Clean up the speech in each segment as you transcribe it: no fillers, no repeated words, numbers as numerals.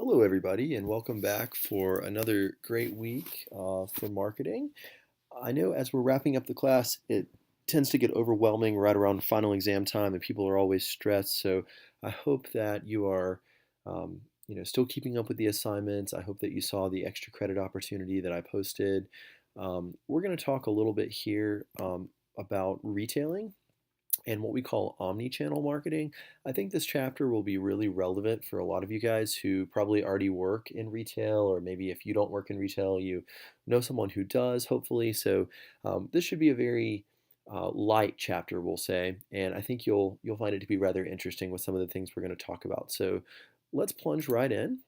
Hello, everybody, and welcome back for another great week for marketing. I know as we're wrapping up the class, it tends to get overwhelming right around final exam time, and people are always stressed. So I hope that you are, still keeping up with the assignments. I hope that you saw the extra credit opportunity that I posted. We're going to talk a little bit here about retailing and what we call omni-channel marketing. I think this chapter will be really relevant for a lot of you guys who probably already work in retail, or maybe if you don't work in retail, you know someone who does, hopefully. So this should be a very light chapter, we'll say, and I think you'll find it to be rather interesting with some of the things we're going to talk about. So let's plunge right in.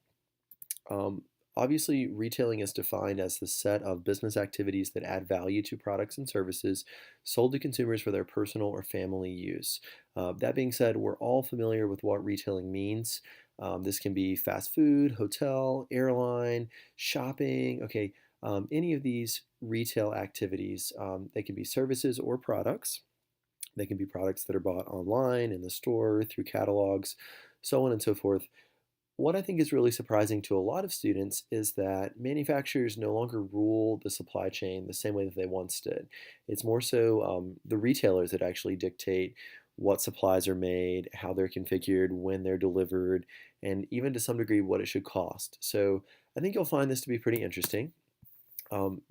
Um, Obviously, retailing is defined as the set of business activities that add value to products and services sold to consumers for their personal or family use. That being said, we're all familiar with what retailing means. This can be fast food, hotel, airline, shopping, okay, any of these retail activities. They can be services or products. They can be products that are bought online, in the store, through catalogs, so on and so forth. What I think is really surprising to a lot of students is that manufacturers no longer rule the supply chain the same way that they once did. It's more so the retailers that actually dictate what supplies are made, how they're configured, when they're delivered, and even to some degree what it should cost. So I think you'll find this to be pretty interesting.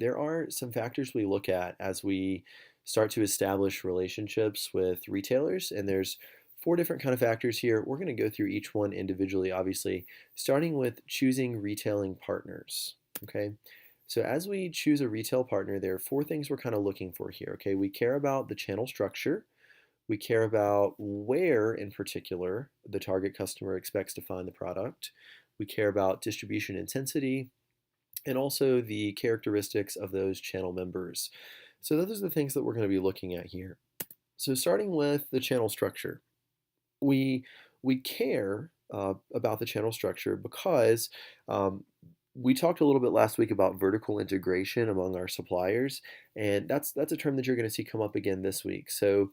There are some factors we look at as we start to establish relationships with retailers, and there's four different kind of factors here. We're going to go through each one individually, obviously, starting with choosing retailing partners. Okay, so as we choose a retail partner, there are four things we're kind of looking for here. Okay, we care about the channel structure. We care about where, in particular, the target customer expects to find the product. We care about distribution intensity and also the characteristics of those channel members. So those are the things that we're going to be looking at here. So starting with the channel structure, we we care about the channel structure because we talked a little bit last week about vertical integration among our suppliers, and that's a term that you're going to see come up again this week. So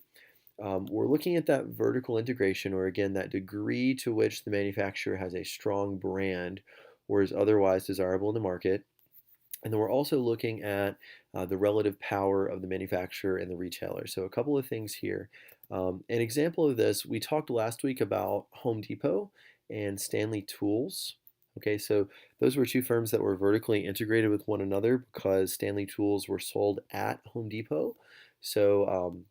we're looking at that vertical integration, or again, that degree to which the manufacturer has a strong brand or is otherwise desirable in the market. And then we're also looking at the relative power of the manufacturer and the retailer. So a couple of things here. An example of this, we talked last week about Home Depot and Stanley Tools. Okay, so those were two firms that were vertically integrated with one another because Stanley Tools were sold at Home Depot. So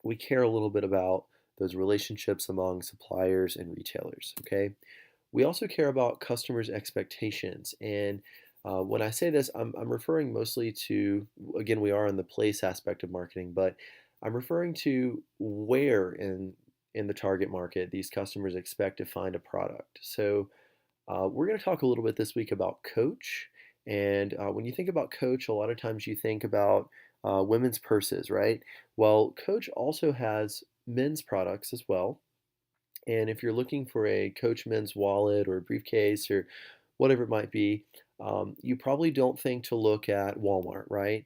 we care a little bit about those relationships among suppliers and retailers. Okay, we also care about customers' expectations. And when I say this, I'm referring mostly to, again, we are on the place aspect of marketing, but I'm referring to where in the target market these customers expect to find a product. So we're going to talk a little bit this week about Coach. And when you think about Coach, a lot of times you think about women's purses, right? Well, Coach also has men's products as well. And if you're looking for a Coach men's wallet or briefcase or whatever it might be, you probably don't think to look at Walmart, right?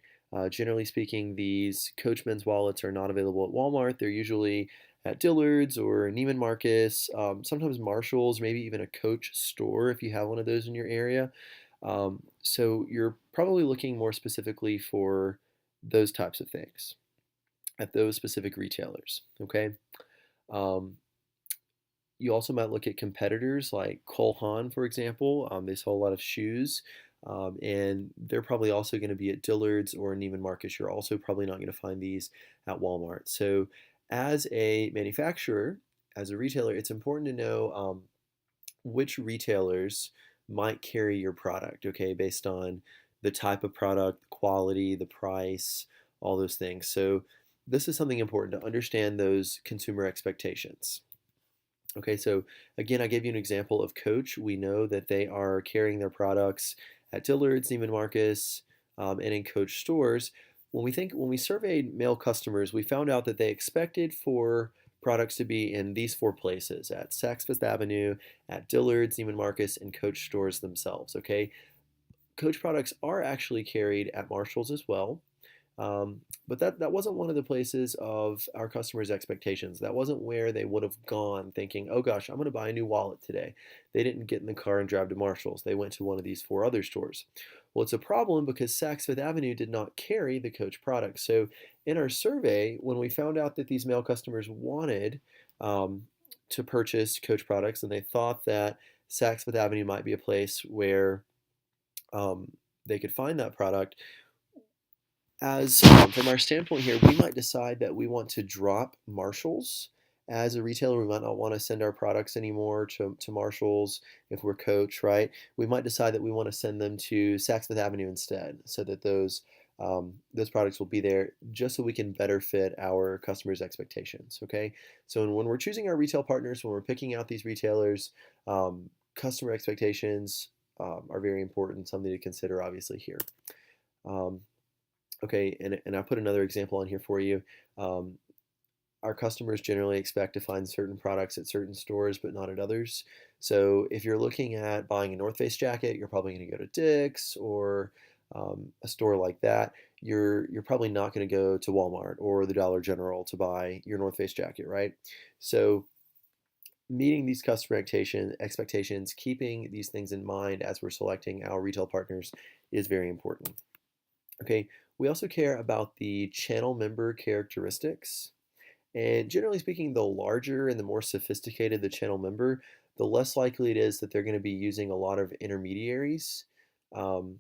Generally speaking, these Coach men's wallets are not available at Walmart. They're usually at Dillard's or Neiman Marcus, sometimes Marshall's, maybe even a Coach store if you have one of those in your area. So you're probably looking more specifically for those types of things at those specific retailers, okay? Um, you also might look at competitors like Cole Haan, for example. They sell a lot of shoes, and they're probably also going to be at Dillard's or Neiman Marcus. You're also probably not going to find these at Walmart. So, as a manufacturer, as a retailer, it's important to know which retailers might carry your product, okay, based on the type of product, the quality, the price, all those things. So, this is something important to understand those consumer expectations. Okay, so again, I gave you an example of Coach. We know that they are carrying their products at Dillard's, Neiman Marcus, and in Coach stores. When we surveyed male customers, we found out that they expected for products to be in these four places: at Saks Fifth Avenue, at Dillard's, Neiman Marcus, and Coach stores themselves. Okay, Coach products are actually carried at Marshalls as well. But that wasn't one of the places of our customers' expectations. That wasn't where they would have gone thinking, oh gosh, I'm going to buy a new wallet today. They didn't get in the car and drive to Marshall's. They went to one of these four other stores. Well, it's a problem because Saks Fifth Avenue did not carry the Coach product. So in our survey, when we found out that these male customers wanted to purchase Coach products and they thought that Saks Fifth Avenue might be a place where um, they could find that product, as from our standpoint here, we might decide that we want to drop Marshalls as a retailer. We might not want to send our products anymore to Marshalls if we're Coach, right? We might decide that we want to send them to Saks Fifth Avenue instead, so that those products will be there just so we can better fit our customers' expectations. Okay, so when we're choosing our retail partners, when we're picking out these retailers, customer expectations are very important, something to consider obviously here. Um, Okay, and I put another example on here for you. Um, our customers generally expect to find certain products at certain stores, but not at others. So if you're looking at buying a North Face jacket, you're probably going to go to Dick's or a store like that. You're probably not going to go to Walmart or the Dollar General to buy your North Face jacket, right? So meeting these customer expectations, keeping these things in mind as we're selecting our retail partners is very important. Okay, we also care about the channel member characteristics. And generally speaking, the larger and the more sophisticated the channel member, the less likely it is that they're going to be using a lot of intermediaries. Um,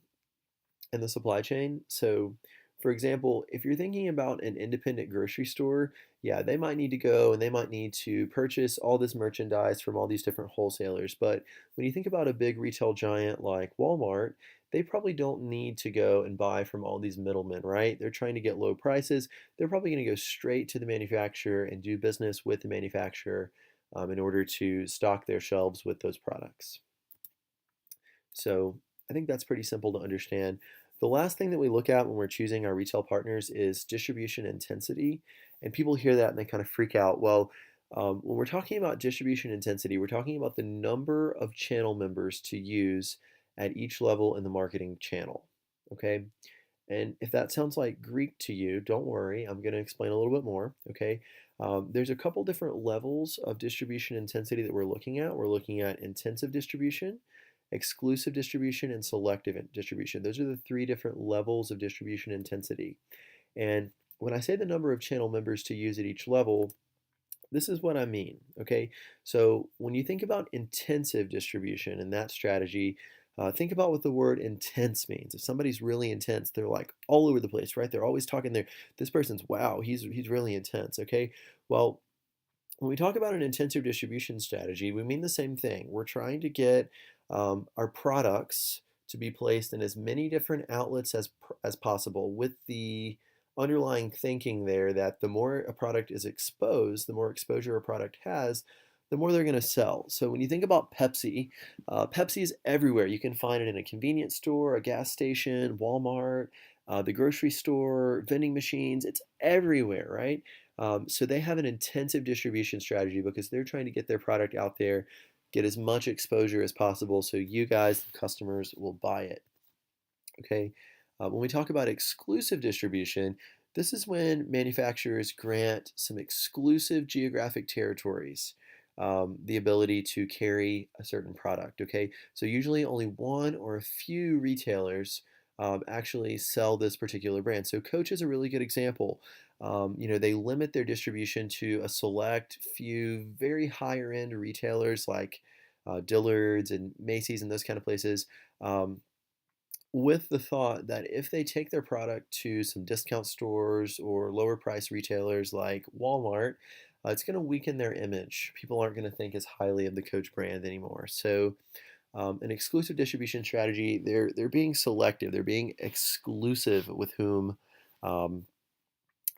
in the supply chain. So, for example, if you're thinking about an independent grocery store, yeah, they might need to go and they might need to purchase all this merchandise from all these different wholesalers. But when you think about a big retail giant like Walmart, they probably don't need to go and buy from all these middlemen, right? They're trying to get low prices. They're probably going to go straight to the manufacturer and do business with the manufacturer in order to stock their shelves with those products. So I think that's pretty simple to understand. The last thing that we look at when we're choosing our retail partners is distribution intensity. And people hear that and they kind of freak out. Well, when we're talking about distribution intensity, we're talking about the number of channel members to use at each level in the marketing channel. Okay. And if that sounds like Greek to you, don't worry, I'm going to explain a little bit more. Okay. There's a couple different levels of distribution intensity that we're looking at. We're looking at intensive distribution, exclusive distribution, and selective distribution. Those are the three different levels of distribution intensity. And when I say the number of channel members to use at each level, this is what I mean, okay? So when you think about intensive distribution and that strategy, think about what the word intense means. If somebody's really intense, they're like all over the place, right? They're always talking there. This person's, wow, he's really intense, okay? Well, when we talk about an intensive distribution strategy, we mean the same thing. We're trying to get our products to be placed in as many different outlets as possible, with the underlying thinking there that the more a product is exposed, the more exposure a product has, the more they're going to sell. So when you think about Pepsi, Pepsi is everywhere. You can find it in a convenience store, a gas station, Walmart, the grocery store, vending machines. It's everywhere, right? So they have an intensive distribution strategy because they're trying to get their product out there, get as much exposure as possible so you guys, the customers, will buy it. Okay. When we talk about exclusive distribution, this is when manufacturers grant some exclusive geographic territories the ability to carry a certain product. Okay, so usually only one or a few retailers actually sell this particular brand. So Coach is a really good example. They limit their distribution to a select few very higher end retailers like Dillard's and Macy's and those kind of places. With the thought that if they take their product to some discount stores or lower price retailers like Walmart, it's going to weaken their image. People aren't going to think as highly of the Coach brand anymore. So, an exclusive distribution strategy, they're being selective. They're being exclusive with whom um,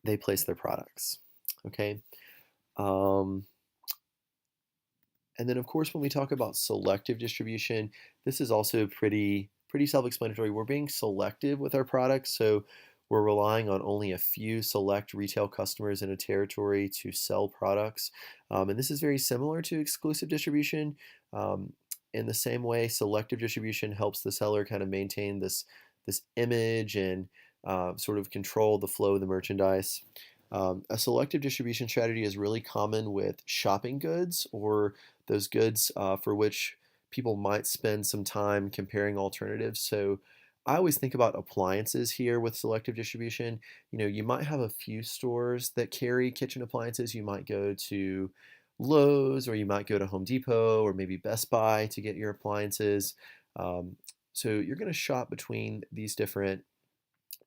they place their products. Okay. Um, And then, of course, when we talk about selective distribution, this is also pretty self-explanatory. We're being selective with our products, so we're relying on only a few select retail customers in a territory to sell products. And this is very similar to exclusive distribution. Um, in the same way, selective distribution helps the seller kind of maintain this image and sort of control the flow of the merchandise. A selective distribution strategy is really common with shopping goods or those goods for which people might spend some time comparing alternatives. So I always think about appliances here with selective distribution. You might have a few stores that carry kitchen appliances. You might go to Lowe's or you might go to Home Depot or maybe Best Buy to get your appliances. Um, so you're going to shop between these different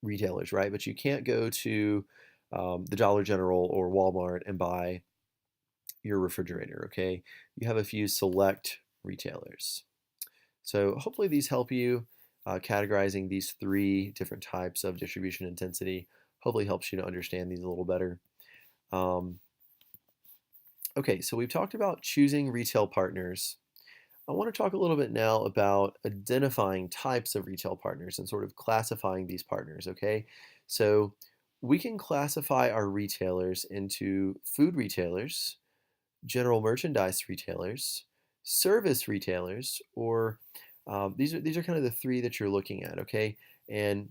retailers, right? But you can't go to the Dollar General or Walmart and buy your refrigerator, okay? You have a few select retailers. So hopefully these help you categorizing these three different types of distribution intensity. Hopefully helps you to understand these a little better. Um, okay, so we've talked about choosing retail partners. I want to talk a little bit now about identifying types of retail partners and sort of classifying these partners, okay? So we can classify our retailers into food retailers, general merchandise retailers, service retailers, or these are kind of the three that you're looking at, okay? And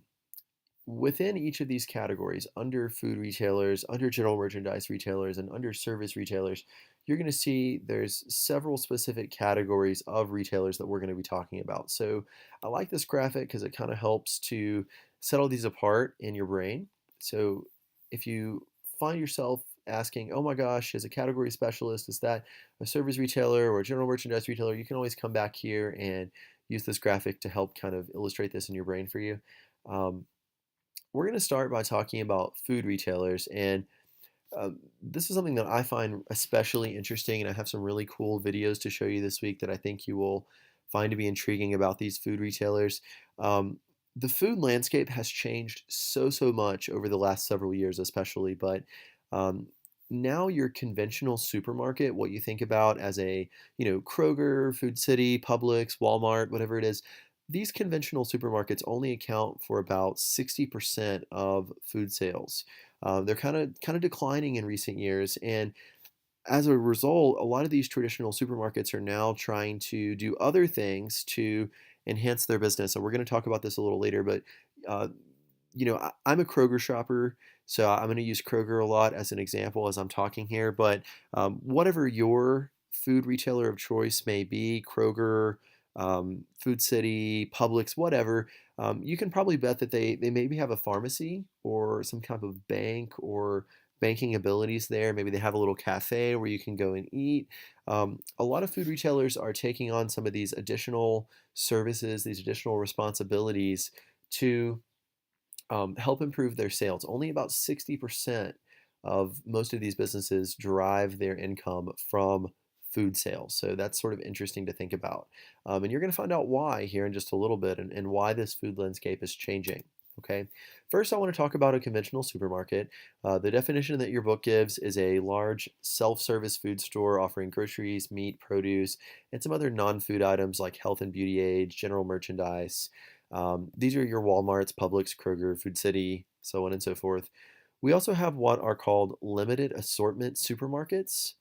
within each of these categories, under food retailers, under general merchandise retailers, and under service retailers, you're going to see there's several specific categories of retailers that we're going to be talking about. So I like this graphic because it kind of helps to settle these apart in your brain. So if you find yourself asking, oh my gosh, as a category specialist, is that a service retailer or a general merchandise retailer? You can always come back here and use this graphic to help kind of illustrate this in your brain for you. Um, we're going to start by talking about food retailers, and this is something that I find especially interesting, and I have some really cool videos to show you this week that I think you will find to be intriguing about these food retailers. Um, the food landscape has changed so much over the last several years, especially, but um, now your conventional supermarket, what you think about as a, Kroger, Food City, Publix, Walmart, whatever it is, these conventional supermarkets only account for about 60% of food sales. They're kind of declining in recent years, and as a result, a lot of these traditional supermarkets are now trying to do other things to enhance their business. And we're going to talk about this a little later, but uh, I'm a Kroger shopper, so I'm going to use Kroger a lot as an example as I'm talking here. But whatever your food retailer of choice may be, Kroger, Food City, Publix, whatever, you can probably bet that they maybe have a pharmacy or some kind of bank or banking abilities there. Maybe they have a little cafe where you can go and eat. A lot of food retailers are taking on some of these additional services, these additional responsibilities to help improve their sales. Only about 60% of most of these businesses derive their income from food sales. So that's sort of interesting to think about. And you're going to find out why here in just a little bit and why this food landscape is changing. Okay, first I want to talk about a conventional supermarket. The definition that your book gives is a large self-service food store offering groceries, meat, produce, and some other non-food items like health and beauty aids, general merchandise. These are your Walmarts, Publix, Kroger, Food City, so on and so forth. We also have what are called limited assortment supermarkets.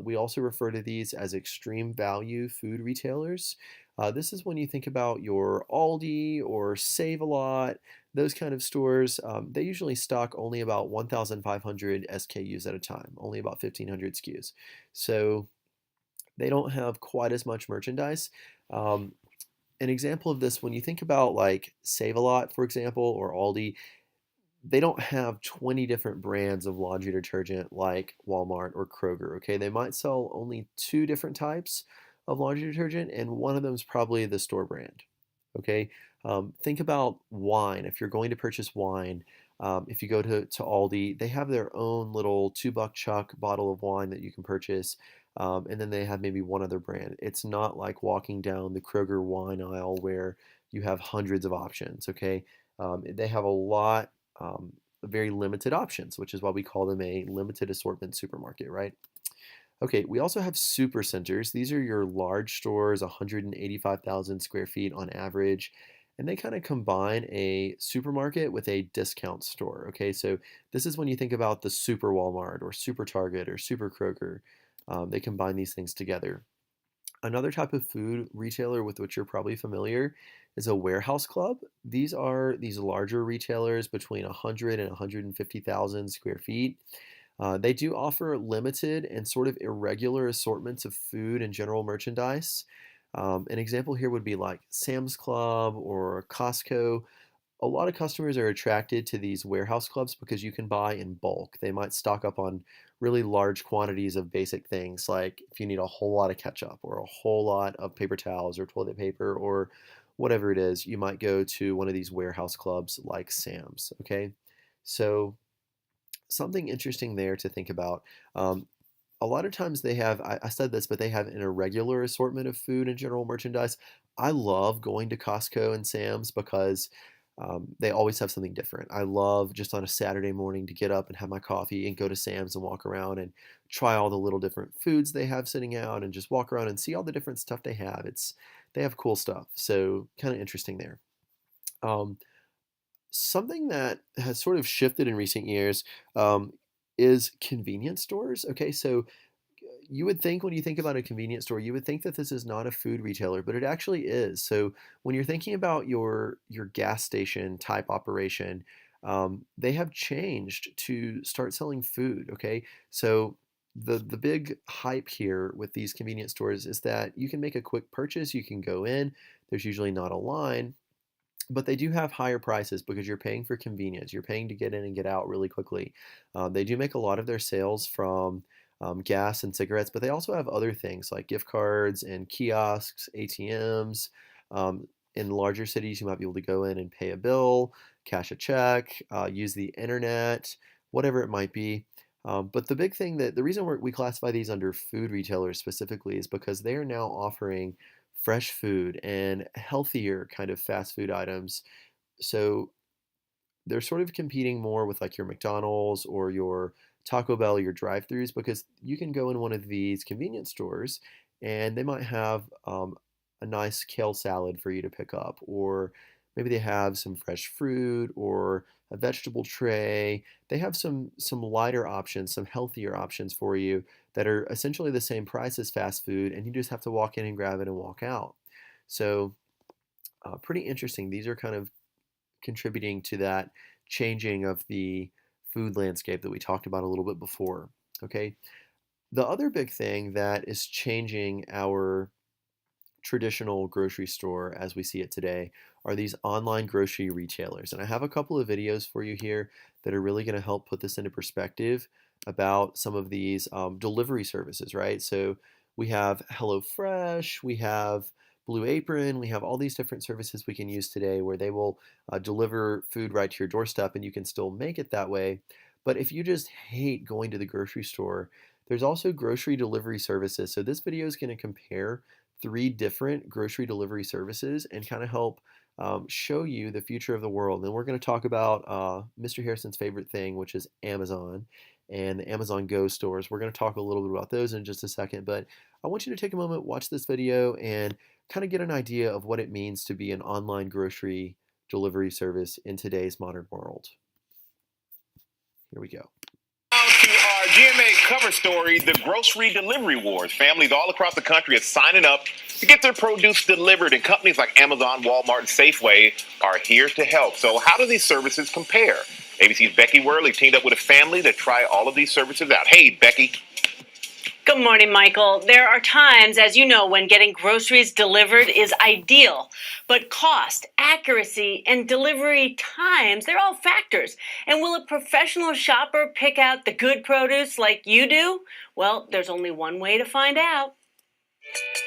We also refer to these as extreme value food retailers. This is when you think about your Aldi or Save a Lot, those kind of stores. They usually stock only about 1,500 SKUs at a time, only about 1,500 SKUs. So they don't have quite as much merchandise. Um, an example of this, when you think about like Save a Lot, for example, or Aldi, they don't have 20 different brands of laundry detergent like Walmart or Kroger, okay? They might sell only two different types of laundry detergent, and one of them is probably the store brand, okay? Think about wine. If you're going to purchase wine, if you go to Aldi, they have their own little $2 chuck bottle of wine that you can purchase, and then they have maybe one other brand. It's not like walking down the Kroger wine aisle where you have hundreds of options, okay? They have a lot very limited options, which is why we call them a limited assortment supermarket, right? Okay, we also have super centers. These are your large stores, 185,000 square feet on average, and they kind of combine a supermarket with a discount store. Okay, so this is when you think about the super Walmart or super Target or super Kroger. They combine these things together. Another type of food retailer with which you're probably familiar is a warehouse club. These are these larger retailers between 100 and 150,000 square feet. They do offer limited and sort of irregular assortments of food and general merchandise. An example here would be like Sam's Club or Costco. A lot of customers are attracted to these warehouse clubs because you can buy in bulk. They might stock up on really large quantities of basic things, like if you need a whole lot of ketchup or a whole lot of paper towels or toilet paper or whatever it is, you might go to one of these warehouse clubs like Sam's. Okay, so something interesting there to think about. Um, a lot of times they have, I said this, but they have an irregular assortment of food and general merchandise. I love going to Costco and Sam's because they always have something different. I love just on a Saturday morning to get up and have my coffee and go to Sam's and walk around and try all the little different foods they have sitting out and just walk around and see all the different stuff they have. They have cool stuff. So kind of interesting there. Um, Something that has sort of shifted in recent years um, is convenience stores. Okay, so you would think when you think about a convenience store, you would think that this is not a food retailer, but it actually is. So when you're thinking about your gas station type operation, they have changed to start selling food. Okay, so the big hype here with these convenience stores is that you can make a quick purchase. You can go in. There's usually not a line, but they do have higher prices because you're paying for convenience. You're paying to get in and get out really quickly. They do make a lot of their sales from gas and cigarettes, but they also have other things like gift cards and kiosks, ATMs. In larger cities, you might be able to go in and pay a bill, cash a check, use the internet, whatever it might be. But the big thing that the reason we classify these under food retailers specifically is because they are now offering fresh food and healthier kind of fast food items. So they're sort of competing more with like your McDonald's or your Taco Bell, your drive-throughs, because you can go in one of these convenience stores and they might have a nice kale salad for you to pick up, or maybe they have some fresh fruit or a vegetable tray. They have some lighter options, some healthier options for you that are essentially the same price as fast food, and you just have to walk in and grab it and walk out. So pretty interesting. These are kind of contributing to that changing of the food landscape that we talked about a little bit before. Okay. The other big thing that is changing our traditional grocery store as we see it today are these online grocery retailers. And I have a couple of videos for you here that are really going to help put this into perspective about some of these delivery services, right? So we have HelloFresh, we have Blue Apron, we have all these different services we can use today where they will deliver food right to your doorstep and you can still make it that way. But if you just hate going to the grocery store, there's also grocery delivery services. So this video is going to compare three different grocery delivery services and kind of help show you the future of the world. And we're going to talk about Mr. Harrison's favorite thing, which is Amazon and the Amazon Go stores. We're going to talk a little bit about those in just a second, but I want you to take a moment, watch this video, and kind of get an idea of what it means to be an online grocery delivery service in today's modern world. Here we go. To our GMA cover story, the grocery delivery wars. Families all across the country are signing up to get their produce delivered, and companies like Amazon, Walmart, and Safeway are here to help. So how do these services compare? ABC's Becky Worley teamed up with a family to try all of these services out. Hey, Becky. Good morning, Michael. There are times, as you know, when getting groceries delivered is ideal. But cost, accuracy, and delivery times, they're all factors. And will a professional shopper pick out the good produce like you do? Well, there's only one way to find out.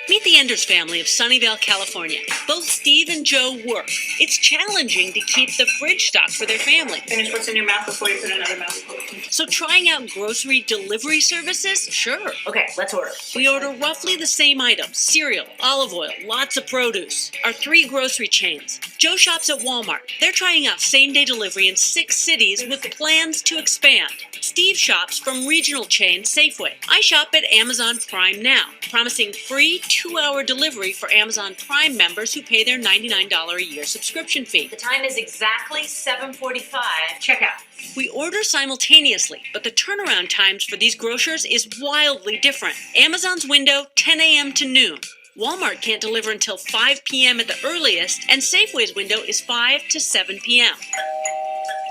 Meet the Enders family of Sunnyvale, California. Both Steve and Joe work. It's challenging to keep the fridge stocked for their family. Finish what's in your mouth before you put another mouthful. So trying out grocery delivery services? Sure. Okay, let's order. We order roughly the same items: cereal, olive oil, lots of produce. Our three grocery chains. Joe shops at Walmart. They're trying out same-day delivery in 6 cities with plans to expand. Steve shops from regional chain Safeway. I shop at Amazon Prime Now, promising free 2-hour delivery for Amazon Prime members who pay their $99 a year subscription fee. The time is exactly 7:45. Checkout. We order simultaneously, but the turnaround times for these grocers is wildly different. Amazon's window, 10 a.m. to noon. Walmart can't deliver until 5 p.m. at the earliest, and Safeway's window is 5 to 7 p.m.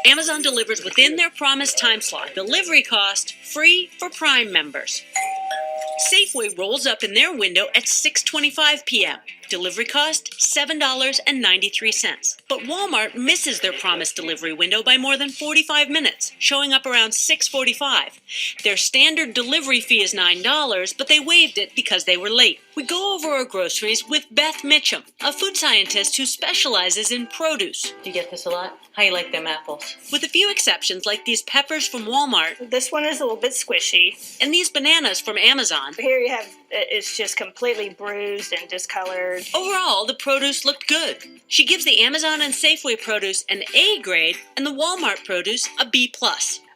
Amazon delivers within their promised time slot. Delivery cost free for Prime members. Safeway rolls up in their window at 6:25 p.m. Delivery cost $7.93. But Walmart misses their promised delivery window by more than 45 minutes, showing up around 6:45. Their standard delivery fee is $9, but they waived it because they were late. We go over our groceries with Beth Mitchum, a food scientist who specializes in produce. Do you get this a lot? How you like them apples? With a few exceptions, like these peppers from Walmart. This one is a little bit squishy. And these bananas from Amazon. Here you have, it's just completely bruised and discolored. Overall, the produce looked good. She gives the Amazon and Safeway produce an A grade and the Walmart produce a B+.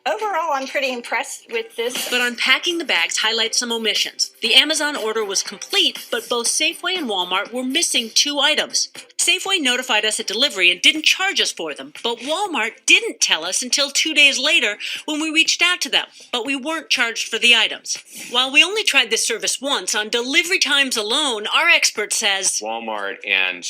Overall, I'm pretty impressed with this. But unpacking the bags highlights some omissions. The Amazon order was complete, but both Safeway and Walmart were missing 2 items. Safeway notified us at delivery and didn't charge us for them, but Walmart didn't tell us until 2 days later when we reached out to them, but we weren't charged for the items. While we only tried this service once, on delivery times alone, our expert says Walmart and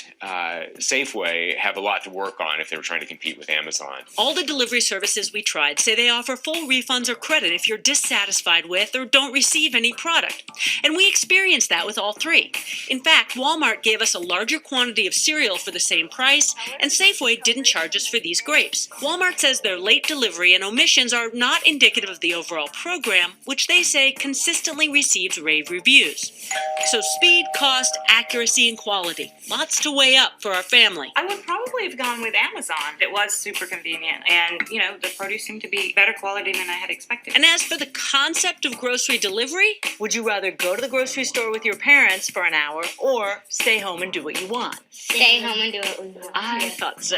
Safeway have a lot to work on if they were trying to compete with Amazon. all the delivery services we tried say they offer full refunds or credit if you're dissatisfied with or don't receive any product. And we experienced that with all 3. In fact, Walmart gave us a larger quantity of cereal for the same price, and Safeway didn't charge us for these grapes. Walmart says their late delivery and omissions are not indicative of the overall program, which they say consistently receives rave reviews. So speed, cost, accuracy, and quality. Lots to weigh up for our family. I would probably have gone with Amazon. It was super convenient, and the produce seemed to be better quality than I had expected. And as for the concept of grocery delivery, would you rather go to the grocery store with your parents for an hour or stay home and do what you want? Stay home and do it with me. I thought so.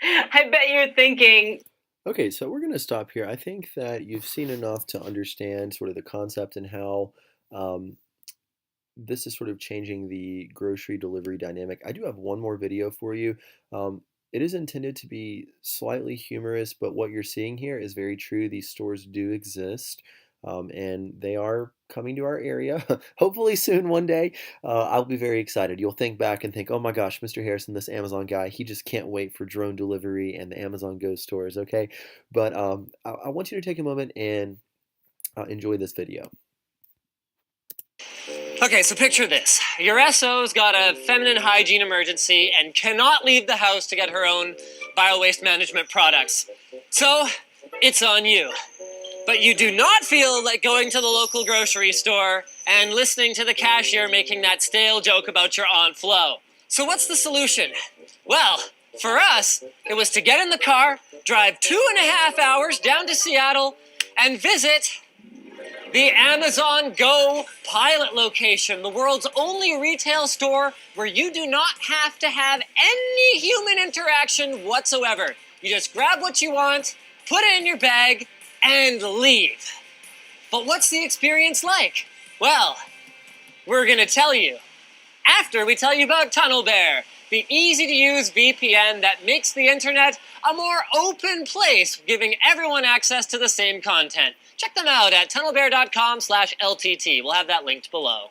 I bet you're thinking, Okay, so we're going to stop here. I think that you've seen enough to understand sort of the concept and how this is sort of changing the grocery delivery dynamic. I do have one more video for you. It is intended to be slightly humorous, but what you're seeing here is very true. These stores do exist, and they are coming to our area, hopefully soon one day. I'll be very excited. You'll think back and think, oh my gosh, Mr. Harrison, this Amazon guy, he just can't wait for drone delivery and the Amazon Go stores, okay? But I want you to take a moment and enjoy this video. Okay, so picture this. Your SO's got a feminine hygiene emergency and cannot leave the house to get her own bio-waste management products. So, it's on you. But you do not feel like going to the local grocery store and listening to the cashier making that stale joke about your Aunt Flo. So what's the solution? Well, for us, it was to get in the car, drive 2.5 hours down to Seattle, and visit the Amazon Go pilot location, the world's only retail store where you do not have to have any human interaction whatsoever. You just grab what you want, put it in your bag, and leave. But what's the experience like? Well, we're gonna tell you after we tell you about TunnelBear, the easy-to-use VPN that makes the internet a more open place, giving everyone access to the same content. Check them out at tunnelbear.com/LTT. We'll have that linked below.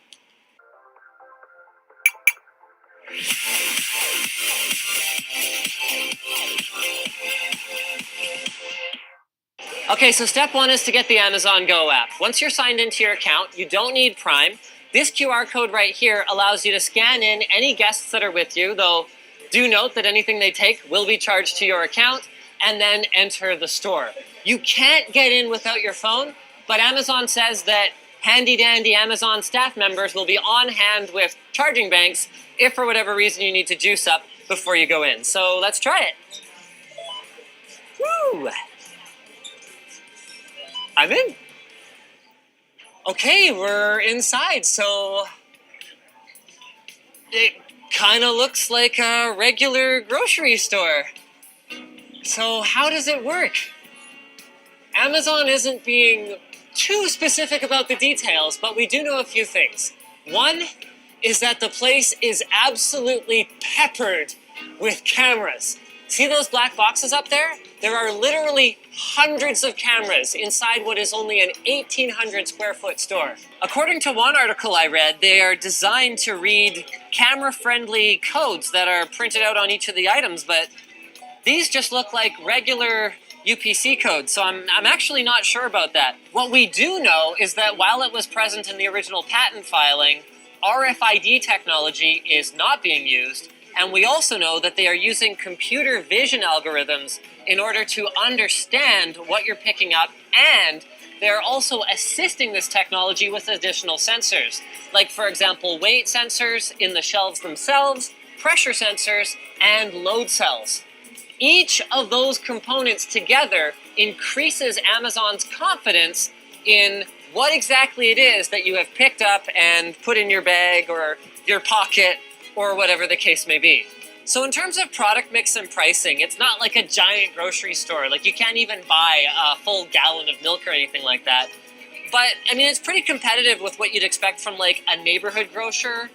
Okay, so step 1 is to get the Amazon Go app. Once you're signed into your account, you don't need Prime. This QR code right here allows you to scan in any guests that are with you, though do note that anything they take will be charged to your account, and then enter the store. You can't get in without your phone, but Amazon says that handy-dandy Amazon staff members will be on hand with charging banks if for whatever reason you need to juice up before you go in. So let's try it. Woo! I'm in. Okay, we're inside, so it kind of looks like a regular grocery store. So how does it work? Amazon isn't being too specific about the details, but we do know a few things. One is that the place is absolutely peppered with cameras. See those black boxes up there? There are literally hundreds of cameras inside what is only an 1,800 square foot store. According to one article I read, they are designed to read camera-friendly codes that are printed out on each of the items, but these just look like regular UPC codes, so I'm actually not sure about that. What we do know is that while it was present in the original patent filing, RFID technology is not being used, and we also know that they are using computer vision algorithms in order to understand what you're picking up, and they're also assisting this technology with additional sensors, like, for example, weight sensors in the shelves themselves, pressure sensors, and load cells. Each of those components together increases Amazon's confidence in what exactly it is that you have picked up and put in your bag or your pocket or whatever the case may be. So in terms of product mix and pricing, it's not like a giant grocery store. Like, you can't even buy a full gallon of milk or anything like that. But, I mean, it's pretty competitive with what you'd expect from, like, a neighborhood grocer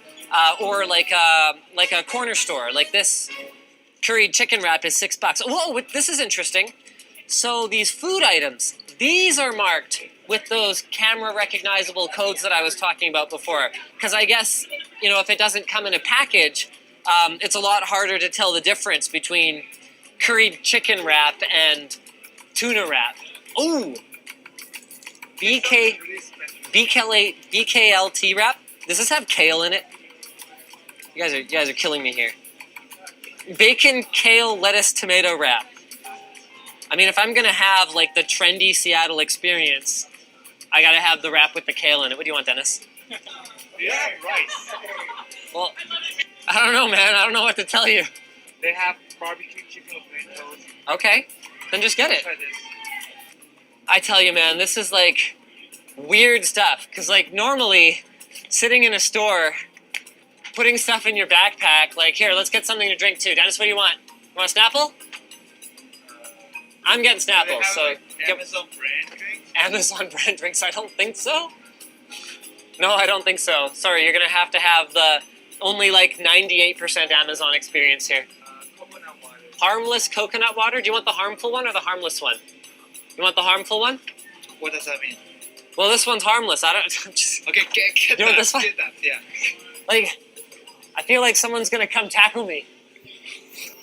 or like a corner store. Like, this curried chicken wrap is $6. Whoa, this is interesting. So these food items, these are marked with those camera recognizable codes that I was talking about before. Because I guess, you know, if it doesn't come in a package, it's a lot harder to tell the difference between curried chicken wrap and tuna wrap. Ooh, BKLT wrap. Does this have kale in it? You guys are killing me here. Bacon, kale, lettuce, tomato wrap. I mean, if I'm gonna have like the trendy Seattle experience, I gotta have the wrap with the kale in it. What do you want, Dennis? Yeah, rice. Well, I don't know, man. I don't know what to tell you. They have barbecue chicken with potatoes. Okay, then just get it. Try this. I tell you, man, this is like weird stuff. Cause like normally, sitting in a store, putting stuff in your backpack, like, here, let's get something to drink too. Dennis, what do you want? You want a Snapple? I'm getting Snapple, They have, so... like, Amazon brand drinks? Amazon brand drinks? I don't think so. No, I don't think so. Sorry, you're gonna have to have the only like 98% Amazon experience here. Coconut water. Harmless coconut water? Do you want the harmful one or the harmless one? You want the harmful one? What does that mean? Well, this one's harmless. I don't... just, Okay, get you want that. this one? Get that, yeah. like, I feel like someone's gonna come tackle me.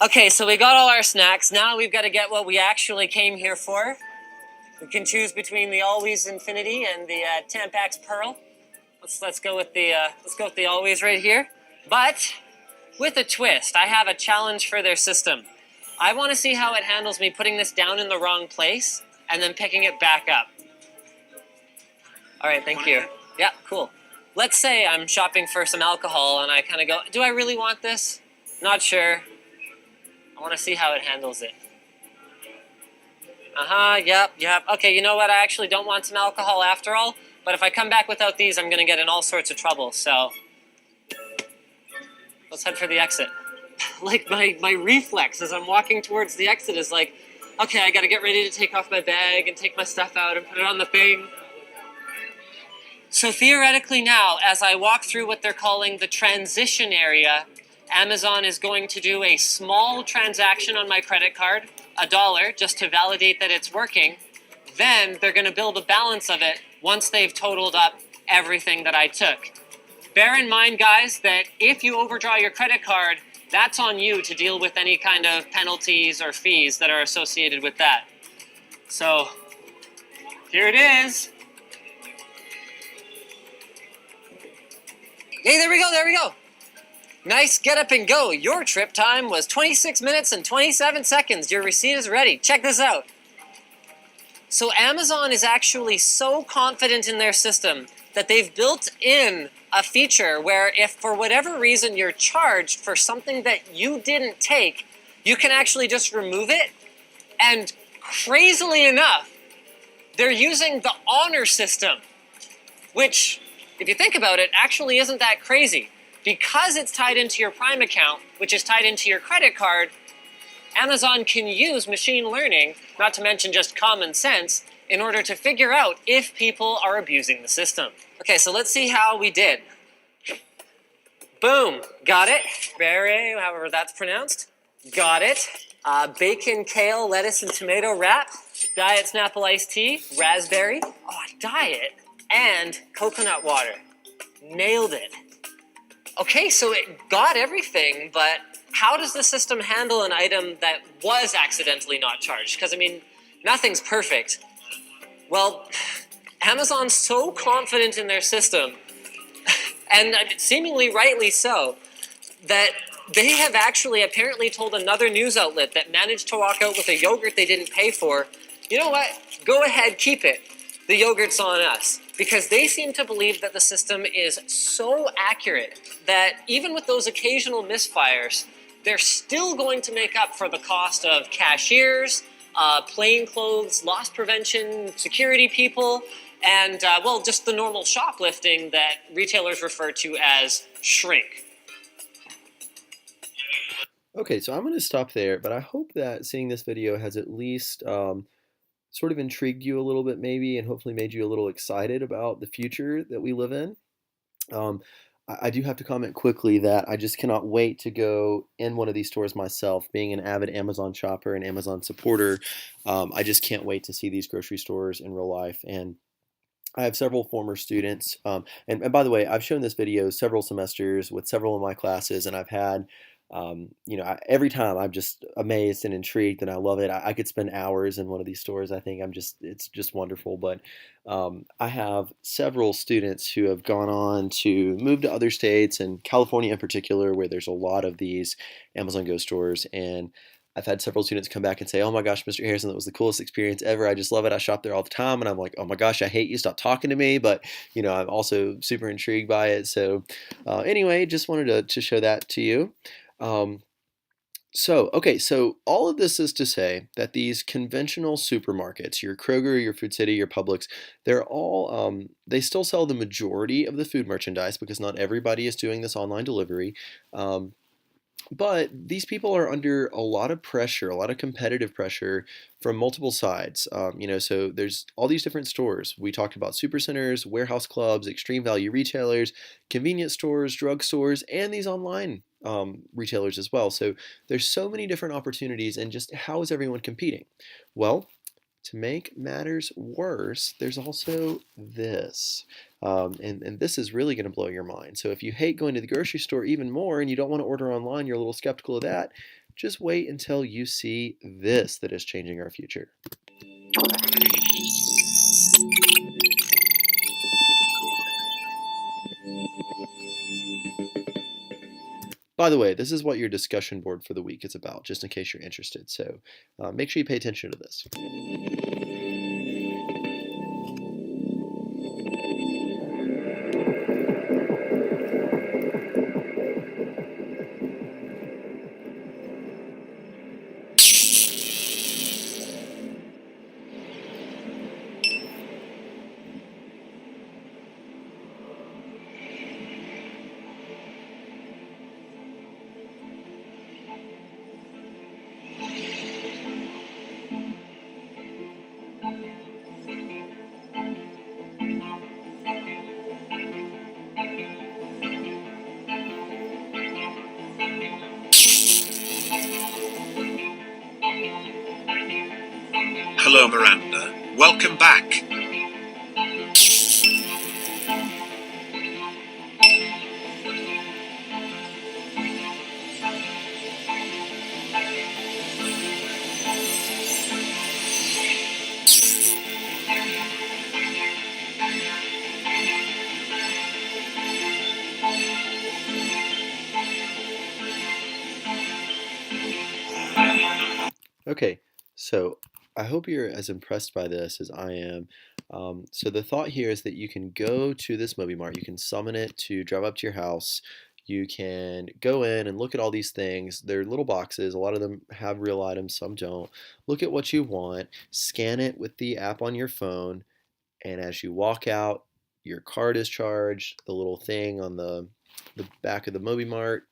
Okay, so we got all our snacks. Now we've got to get what we actually came here for. We can choose between the Always Infinity and the Tampax Pearl. Let's go with the Always right here. But with a twist, I have a challenge for their system. I want to see how it handles me putting this down in the wrong place and then picking it back up. All right, thank you. Yeah, cool. Let's say I'm shopping for some alcohol and I kind of go, do I really want this? Not sure. I want to see how it handles it. Yep. Okay, you know what? I actually don't want some alcohol after all, but if I come back without these, I'm going to get in all sorts of trouble, so let's head for the exit. Like, my reflex as I'm walking towards the exit is like, okay, I got to get ready to take off my bag and take my stuff out and put it on the thing. So theoretically now, as I walk through what they're calling the transition area, Amazon is going to do a small transaction on my credit card, $1, just to validate that it's working. Then they're going to build a balance of it once they've totaled up everything that I took. Bear in mind, guys, that if you overdraw your credit card, that's on you to deal with any kind of penalties or fees that are associated with that. So, here it is. Hey, there we go. Nice, get up and go. Your trip time was 26 minutes and 27 seconds. Your receipt is ready. Check this out. So Amazon is actually so confident in their system that they've built in a feature where if for whatever reason you're charged for something that you didn't take, you can actually just remove it. And crazily enough, they're using the honor system, which, if you think about it, actually isn't that crazy. Because it's tied into your Prime account, which is tied into your credit card, Amazon can use machine learning, not to mention just common sense, in order to figure out if people are abusing the system. Okay, so let's see how we did. Boom, got it. However that's pronounced. Got it. Bacon, kale, lettuce, and tomato wrap. Diet Snapple iced tea. Raspberry. Oh, diet. And coconut water. Nailed it. Okay, so it got everything, but how does the system handle an item that was accidentally not charged? Because, I mean, nothing's perfect. Well, Amazon's so confident in their system, and seemingly rightly so, that they have actually apparently told another news outlet that managed to walk out with a yogurt they didn't pay for, you know what, go ahead, keep it. The yogurt's on us. Because they seem to believe that the system is so accurate that even with those occasional misfires, they're still going to make up for the cost of cashiers, plainclothes, loss prevention, security people, and, well, just the normal shoplifting that retailers refer to as shrink. Okay, so I'm going to stop there, but I hope that seeing this video has at least sort of intrigued you a little bit, maybe, and hopefully made you a little excited about the future that we live in. Um, I do have to comment quickly that I just cannot wait to go in one of these stores myself. Being an avid Amazon shopper and Amazon supporter, I just can't wait to see these grocery stores in real life. And I have several former students, and by the way, I've shown this video several semesters with several of my classes, and I've had, every time I'm just amazed and intrigued, and I love it. I could spend hours in one of these stores. I think it's just wonderful. But I have several students who have gone on to move to other states, and California in particular, where there's a lot of these Amazon Go stores, and I've had several students come back and say, "Oh my gosh, Mr. Harrison, that was the coolest experience ever. I just love it. I shop there all the time." And I'm like, "Oh my gosh, I hate you. Stop talking to me." But I'm also super intrigued by it. So anyway, just wanted to show that to you. Um, so all of this is to say that these conventional supermarkets, your Kroger, your Food City, your Publix, they're all they still sell the majority of the food merchandise because not everybody is doing this online delivery. Um, but these people are under a lot of pressure, a lot of competitive pressure from multiple sides. So there's all these different stores. We talked about supercenters, warehouse clubs, extreme value retailers, convenience stores, drug stores, and these online retailers as well. So there's so many different opportunities, and just how is everyone competing? Well, to make matters worse, there's also this. And this is really going to blow your mind. So if you hate going to the grocery store even more and you don't want to order online, you're a little skeptical of that, just wait until you see this that is changing our future. By the way, this is what your discussion board for the week is about, just in case you're interested. So make sure you pay attention to this. Hello, Miranda. Welcome back. Okay, so I hope you're as impressed by this as I am. So the thought here is that you can go to this Mart, you can summon it to drive up to your house, you can go in and look at all these things. They're little boxes, a lot of them have real items, some don't. Look at what you want, scan it with the app on your phone, and as you walk out, your card is charged, the little thing on the back of the Mart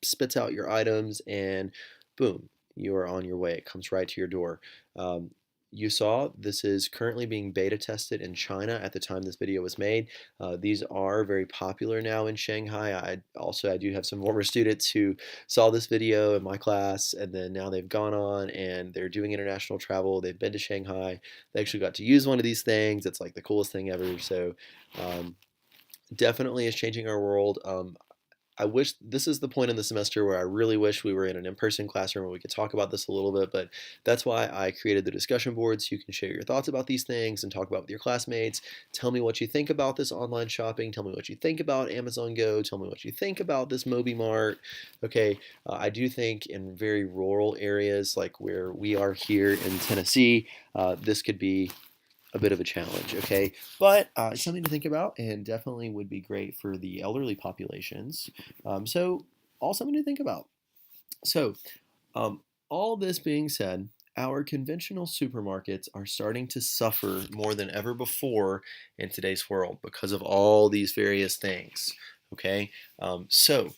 spits out your items, and boom, you are on your way. It comes right to your door. Um, you saw, this is currently being beta tested in China at the time this video was made. These are very popular now in Shanghai. I do have some former students who saw this video in my class, and then now they've gone on and they're doing international travel. They've been to Shanghai. They actually got to use one of these things. It's like the coolest thing ever. So definitely is changing our world. I wish this is the point in the semester where I really wish we were in an in-person classroom where we could talk about this a little bit, but that's why I created the discussion board so you can share your thoughts about these things and talk about with your classmates. Tell me what you think about this online shopping. Tell me what you think about Amazon Go. Tell me what you think about this MobiMart. Okay, I do think in very rural areas like where we are here in Tennessee, this could be a bit of a challenge, okay? But something to think about, and definitely would be great for the elderly populations. So all something to think about. So all this being said, our conventional supermarkets are starting to suffer more than ever before in today's world because of all these various things, okay? So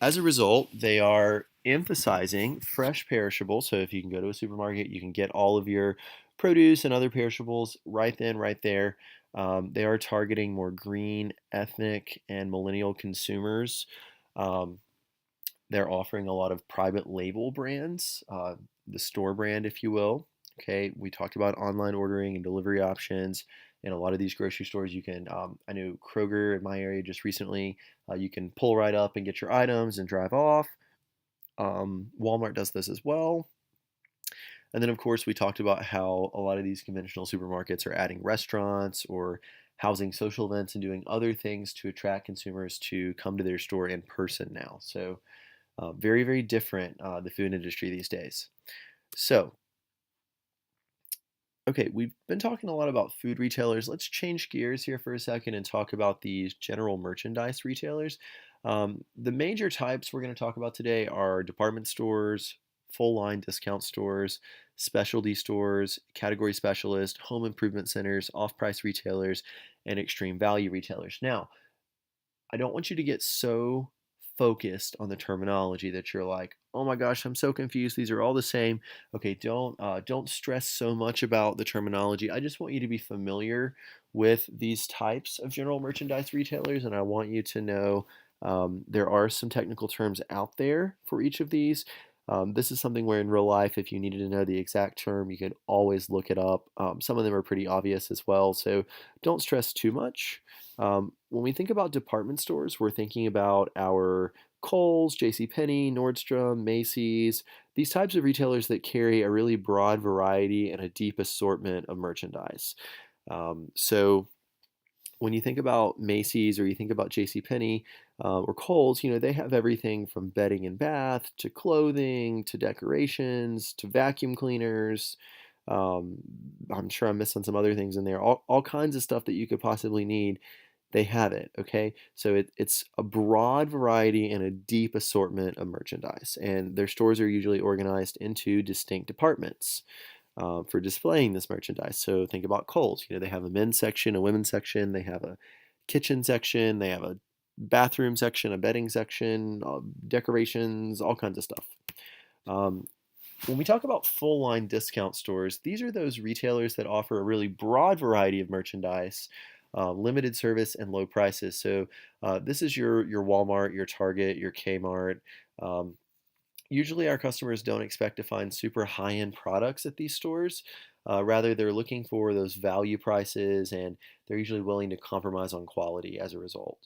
as a result, they are emphasizing fresh perishables. So if you can go to a supermarket, you can get all of your produce and other perishables right then, right there. They are targeting more green, ethnic, and millennial consumers. Um, they're offering a lot of private label brands, the store brand, if you will. Okay, we talked about online ordering and delivery options. In a lot of these grocery stores, you can, I know Kroger in my area just recently, you can pull right up and get your items and drive off. Walmart does this as well. And then, of course, we talked about how a lot of these conventional supermarkets are adding restaurants or housing social events and doing other things to attract consumers to come to their store in person now. So, very, very different, the food industry these days. So, okay, we've been talking a lot about food retailers. Let's change gears here for a second and talk about these general merchandise retailers. The major types we're going to talk about today are department stores, full line discount stores, specialty stores, category specialists, home improvement centers, off price retailers, and extreme value retailers. Now, I don't want you to get so focused on the terminology that you're like, oh my gosh, I'm so confused. These are all the same. Okay, don't stress so much about the terminology. I just want you to be familiar with these types of general merchandise retailers, and I want you to know there are some technical terms out there for each of these. This is something where in real life, if you needed to know the exact term, you could always look it up. Some of them are pretty obvious as well, so don't stress too much. When we think about department stores, we're thinking about our Kohl's, JCPenney, Nordstrom, Macy's, these types of retailers that carry a really broad variety and a deep assortment of merchandise. So when you think about Macy's or you think about JCPenney or Kohl's, you know, they have everything from bedding and bath to clothing to decorations to vacuum cleaners. I'm sure I'm missing some other things in there. All kinds of stuff that you could possibly need. They have it, okay? So it's a broad variety and a deep assortment of merchandise. And their stores are usually organized into distinct departments for displaying this merchandise. So think about Kohl's. You know, they have a men's section, a women's section, they have a kitchen section, they have a bathroom section, a bedding section, decorations, all kinds of stuff. When we talk about full line discount stores, these are those retailers that offer a really broad variety of merchandise, limited service and low prices. So this is your Walmart, your Target, your Kmart. Usually our customers don't expect to find super high-end products at these stores. Rather, they're looking for those value prices, and they're usually willing to compromise on quality as a result.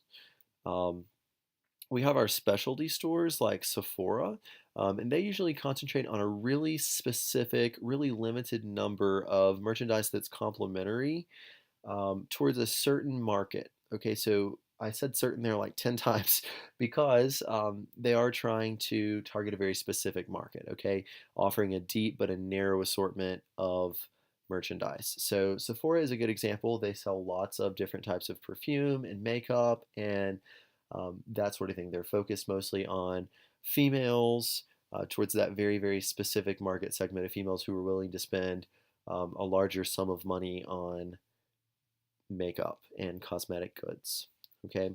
We have our specialty stores like Sephora, and they usually concentrate on a really specific, really limited number of merchandise that's complementary towards a certain market. Okay, so I said certain there like 10 times because they are trying to target a very specific market, okay, offering a deep but a narrow assortment of merchandise. So Sephora is a good example. They sell lots of different types of perfume and makeup and that sort of thing. They're focused mostly on females towards that very, very specific market segment of females who are willing to spend a larger sum of money on makeup and cosmetic goods. Okay.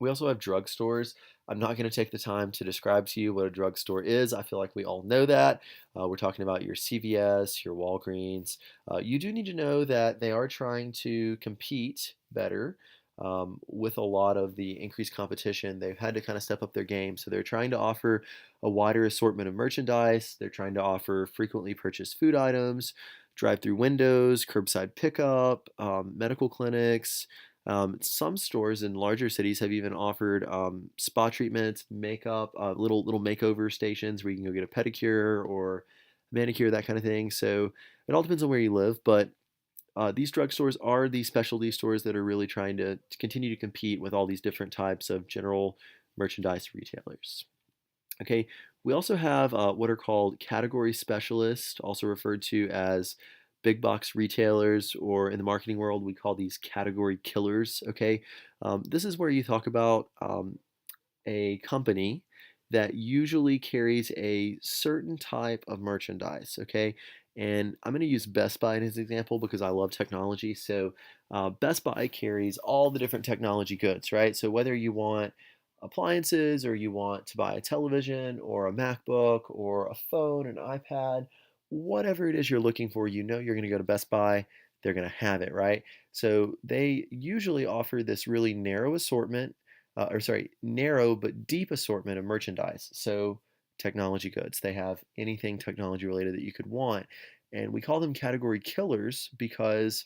We also have drugstores. I'm not going to take the time to describe to you what a drugstore is. I feel like we all know that. We're talking about your CVS, your Walgreens. You do need to know that they are trying to compete better with a lot of the increased competition. They've had to kind of step up their game. So they're trying to offer a wider assortment of merchandise. They're trying to offer frequently purchased food items, drive-through windows, curbside pickup, medical clinics. Some stores in larger cities have even offered spa treatments, makeup, little makeover stations where you can go get a pedicure or manicure, that kind of thing. So it all depends on where you live, but these drugstores are the specialty stores that are really trying to continue to compete with all these different types of general merchandise retailers. Okay, we also have what are called category specialists, also referred to as big box retailers, or in the marketing world, we call these category killers. Okay, this is where you talk about a company that usually carries a certain type of merchandise. Okay, and I'm going to use Best Buy as an example because I love technology. So, Best Buy carries all the different technology goods, right? So, whether you want appliances or you want to buy a television or a MacBook or a phone, an iPad, whatever it is you're looking for, you know you're going to go to Best Buy. They're going to have it, right? So they usually offer this really narrow assortment, narrow but deep assortment of merchandise. So technology goods, they have anything technology related that you could want. And we call them category killers because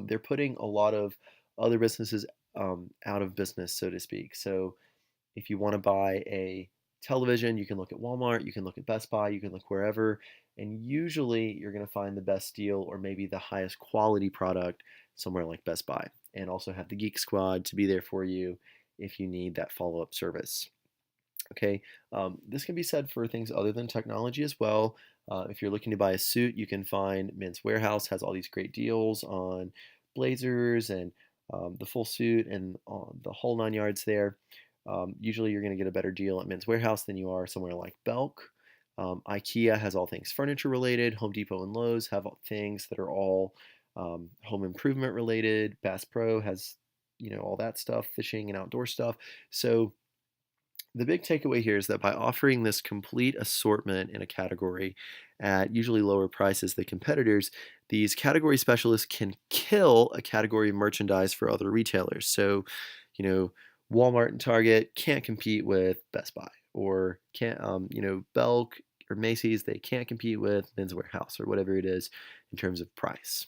they're putting a lot of other businesses out of business, so to speak. So if you want to buy a television, you can look at Walmart, you can look at Best Buy, you can look wherever, and usually you're going to find the best deal or maybe the highest quality product somewhere like Best Buy, and also have the Geek Squad to be there for you if you need that follow-up service. Okay, this can be said for things other than technology as well. If you're looking to buy a suit, you can find Men's Warehouse has all these great deals on blazers and the full suit and the whole 9 yards there. Usually you're going to get a better deal at Men's Warehouse than you are somewhere like Belk. IKEA has all things furniture related. Home Depot and Lowe's have things that are all home improvement related. Bass Pro has, all that stuff, fishing and outdoor stuff. So the big takeaway here is that by offering this complete assortment in a category at usually lower prices than competitors, these category specialists can kill a category of merchandise for other retailers. So, Walmart and Target can't compete with Best Buy, or can't, Belk or Macy's, they can't compete with Men's Warehouse or whatever it is in terms of price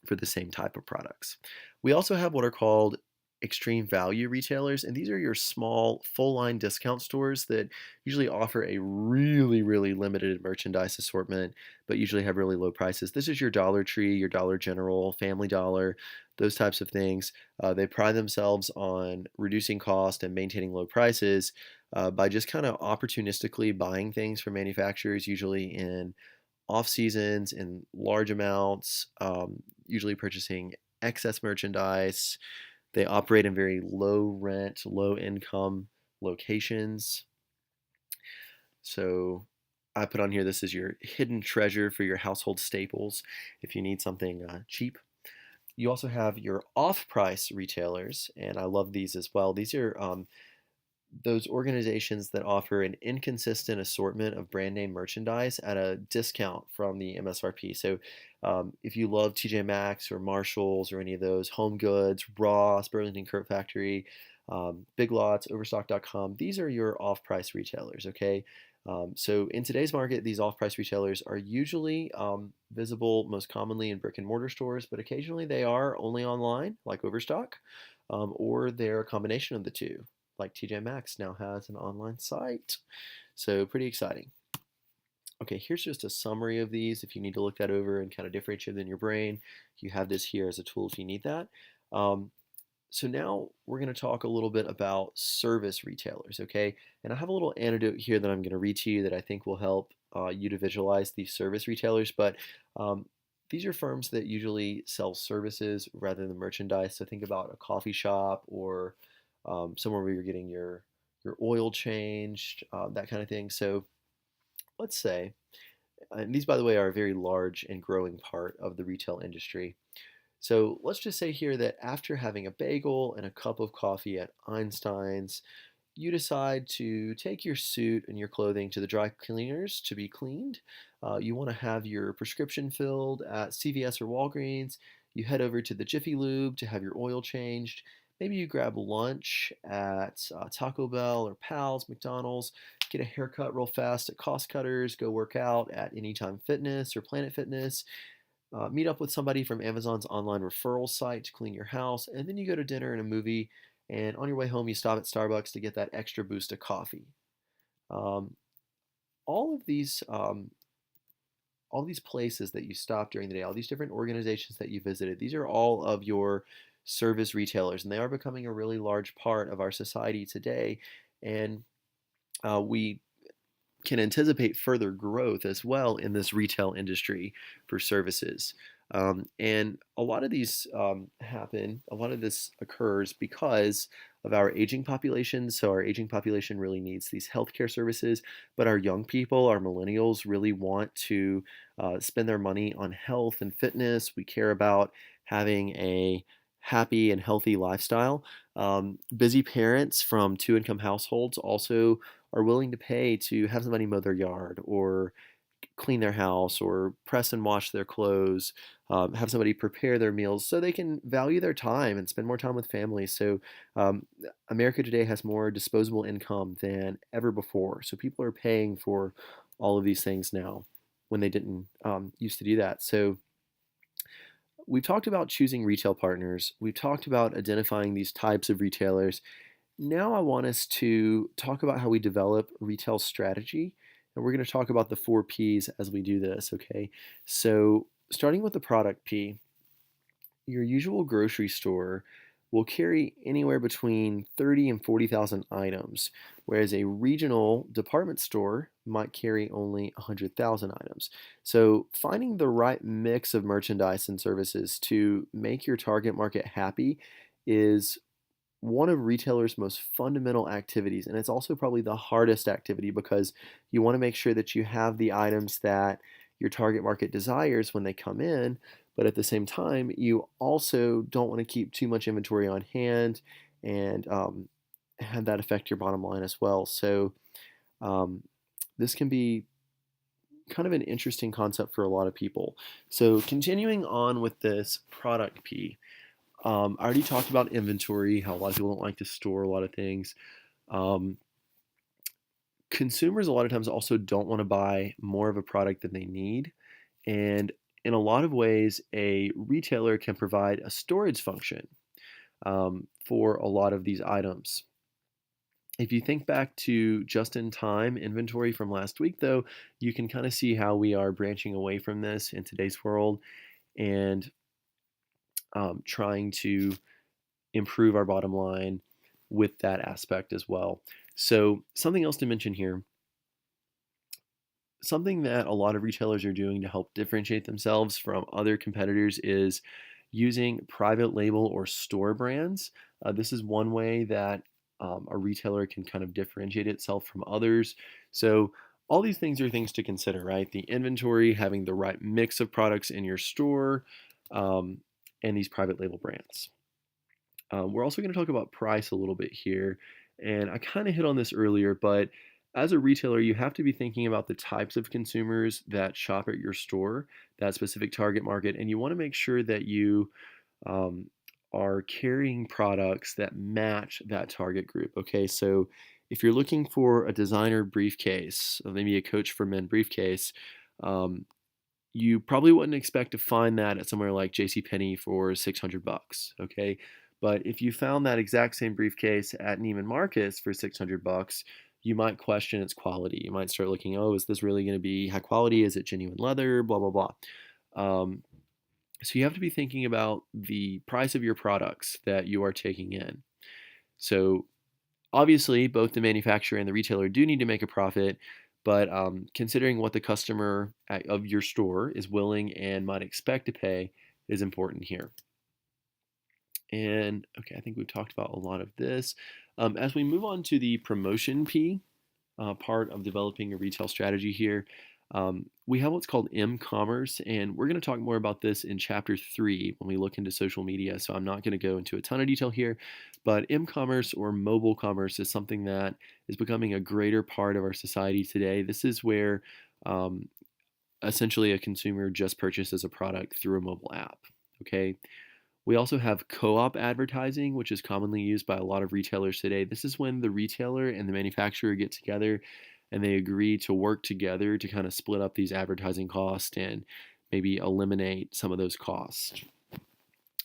for the same type of products. We also have what are called extreme value retailers, and these are your small full line discount stores that usually offer a really, really limited merchandise assortment, but usually have really low prices. This is your Dollar Tree, your Dollar General, Family Dollar, those types of things. They pride themselves on reducing cost and maintaining low prices by just kind of opportunistically buying things from manufacturers, usually in off seasons in large amounts, usually purchasing excess merchandise. They operate in very low rent, low income locations. So I put on here, this is your hidden treasure for your household staples if you need something cheap. You also have your off-price retailers, and I love these as well. These are those organizations that offer an inconsistent assortment of brand name merchandise at a discount from the MSRP. So if you love TJ Maxx or Marshalls or any of those, Home Goods, Ross, Burlington Coat Factory, Big Lots, Overstock.com, these are your off-price retailers, okay? So in today's market, these off-price retailers are usually visible most commonly in brick and mortar stores, but occasionally they are only online, like Overstock, or they're a combination of the two, like TJ Maxx now has an online site. So pretty exciting. Okay, here's just a summary of these. If you need to look that over and kind of differentiate it in your brain, you have this here as a tool if you need that. So now we're going to talk a little bit about service retailers, okay? And I have a little anecdote here that I'm going to read to you that I think will help you to visualize these service retailers. But these are firms that usually sell services rather than merchandise. So think about a coffee shop or somewhere where you're getting your oil changed, that kind of thing. So let's say, and these by the way are a very large and growing part of the retail industry. So let's just say here that after having a bagel and a cup of coffee at Einstein's, you decide to take your suit and your clothing to the dry cleaners to be cleaned. You want to have your prescription filled at CVS or Walgreens. You head over to the Jiffy Lube to have your oil changed. Maybe you grab lunch at Taco Bell or Pal's, McDonald's, get a haircut real fast at Cost Cutters, go work out at Anytime Fitness or Planet Fitness, meet up with somebody from Amazon's online referral site to clean your house, and then you go to dinner and a movie, and on your way home you stop at Starbucks to get that extra boost of coffee. Um, all of these places that you stop during the day, all these different organizations that you visited, these are all of your service retailers, and they are becoming a really large part of our society today. And we can anticipate further growth as well in this retail industry for services. And a lot of these a lot of this occurs because of our aging population. So our aging population really needs these healthcare services, but our young people, our millennials, really want to spend their money on health and fitness. We care about having a happy and healthy lifestyle. Busy parents from two-income households also are willing to pay to have somebody mow their yard or clean their house or press and wash their clothes, have somebody prepare their meals so they can value their time and spend more time with family. So America today has more disposable income than ever before. So people are paying for all of these things now when they didn't used to do that. So we've talked about choosing retail partners. We've talked about identifying these types of retailers. Now I want us to talk about how we develop retail strategy, and we're going to talk about the 4 P's as we do this, okay? So starting with the product P, your usual grocery store will carry anywhere between 30 and 40,000 items, whereas a regional department store might carry only 100,000 items. So finding the right mix of merchandise and services to make your target market happy is one of retailers' most fundamental activities, and it's also probably the hardest activity because you want to make sure that you have the items that your target market desires when they come in, but at the same time, you also don't want to keep too much inventory on hand and have that affect your bottom line as well. So um, this can be kind of an interesting concept for a lot of people. So continuing on with this product P. I already talked about inventory, how a lot of people don't like to store a lot of things. Um, Consumers a lot of times also don't want to buy more of a product than they need. And in a lot of ways, a retailer can provide a storage function for a lot of these items. If you think back to just-in-time inventory from last week, though, you can kind of see how we are branching away from this in today's world and trying to improve our bottom line with that aspect as well. So something else to mention here, something that a lot of retailers are doing to help differentiate themselves from other competitors is using private label or store brands. This is one way that a retailer can kind of differentiate itself from others. So all these things are things to consider, right? The inventory, having the right mix of products in your store, and these private label brands. We're also going to talk about price a little bit here, and I kind of hit on this earlier, but as a retailer, you have to be thinking about the types of consumers that shop at your store, that specific target market, and you want to make sure that you um, are carrying products that match that target group. Okay, so if you're looking for a designer briefcase, or maybe a Coach for Men briefcase, um, you probably wouldn't expect to find that at somewhere like JCPenney for 600 bucks, okay? But if you found that exact same briefcase at Neiman Marcus for 600 bucks, you might question its quality. You might start looking, oh, is this really going to be high quality? Is it genuine leather? Blah, blah, blah. So you have to be thinking about the price of your products that you are taking in. So obviously, both the manufacturer and the retailer do need to make a profit, but considering what the customer of your store is willing and might expect to pay is important here. And okay, I think we've talked about a lot of this. As we move on to the promotion P part of developing a retail strategy here, We have what's called m-commerce, and we're going to talk more about this in chapter 3 when we look into social media. So I'm not going to go into a ton of detail here, but m-commerce or mobile commerce is something that is becoming a greater part of our society today. This is where essentially a consumer just purchases a product through a mobile app. Okay. We also have co-op advertising, which is commonly used by a lot of retailers today. This is when the retailer and the manufacturer get together and they agree to work together to kind of split up these advertising costs and maybe eliminate some of those costs.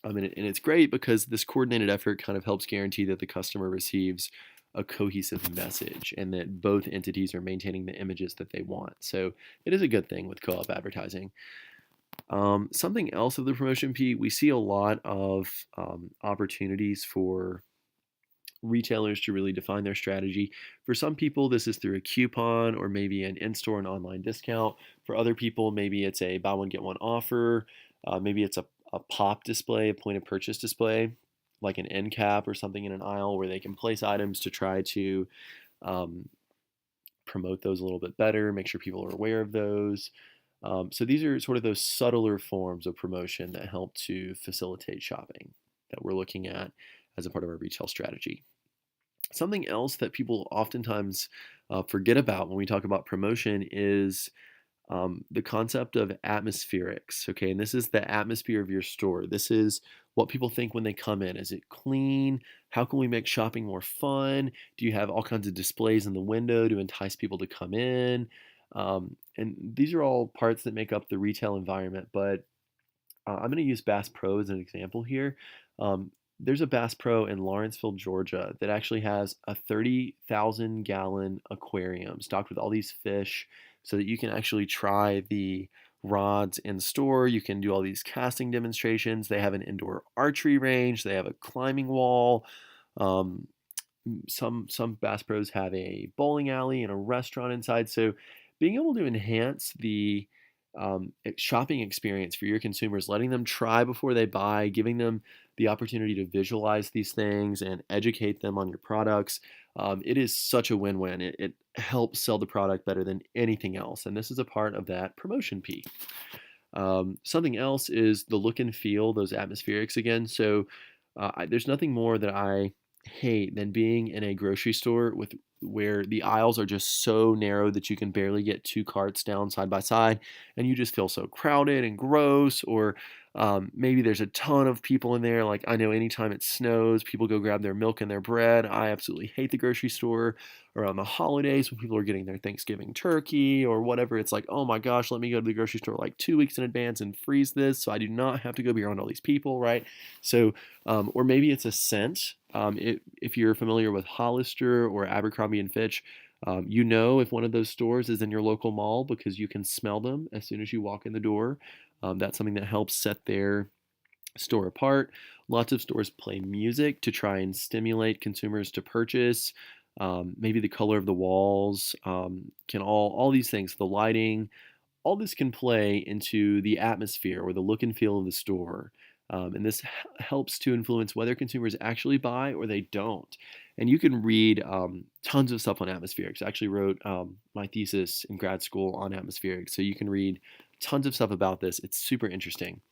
And it's great because this coordinated effort kind of helps guarantee that the customer receives a cohesive message and that both entities are maintaining the images that they want. So it is a good thing with co-op advertising. Something else of the promotion P, we see a lot of opportunities for retailers to really define their strategy. For some people, this is through a coupon or maybe an in-store and online discount. For other people, maybe it's a buy one, get one offer. Maybe it's a pop display, a point of purchase display, like an end cap or something in an aisle where they can place items to try to promote those a little bit better, make sure people are aware of those. So these are sort of those subtler forms of promotion that help to facilitate shopping that we're looking at as a part of our retail strategy. Something else that people oftentimes forget about when we talk about promotion is the concept of atmospherics. Okay, and this is the atmosphere of your store. This is what people think when they come in. Is it clean? How can we make shopping more fun? Do you have all kinds of displays in the window to entice people to come in? And these are all parts that make up the retail environment, but I'm going to use Bass Pro as an example here. There's a Bass Pro in Lawrenceville, Georgia that actually has a 30,000 gallon aquarium stocked with all these fish so that you can actually try the rods in store. You can do all these casting demonstrations. They have an indoor archery range. They have a climbing wall. Some Bass Pros have a bowling alley and a restaurant inside. So being able to enhance the shopping experience for your consumers, letting them try before they buy, giving them the opportunity to visualize these things and educate them on your products. It is such a win-win. It helps sell the product better than anything else. And this is a part of that promotion P. Something else is the look and feel, those atmospherics again. So there's nothing more that I hate than being in a grocery store where the aisles are just so narrow that you can barely get 2 carts down side by side, and you just feel so crowded and gross. Or maybe there's a ton of people in there. Like, I know anytime it snows, people go grab their milk and their bread. I absolutely hate the grocery store around the holidays when people are getting their Thanksgiving turkey or whatever. It's like, oh my gosh, let me go to the grocery store like 2 weeks in advance and freeze this so I do not have to go be around all these people, right? So, or maybe it's a scent. If you're familiar with Hollister or Abercrombie and Fitch, you know if one of those stores is in your local mall because you can smell them as soon as you walk in the door. That's something that helps set their store apart. Lots of stores play music to try and stimulate consumers to purchase. Maybe the color of the walls can all these things, the lighting, all this can play into the atmosphere or the look and feel of the store. And this helps to influence whether consumers actually buy or they don't. And you can read tons of stuff on atmospherics. I actually wrote my thesis in grad school on atmospherics, so you can read tons of stuff about this. It's super interesting.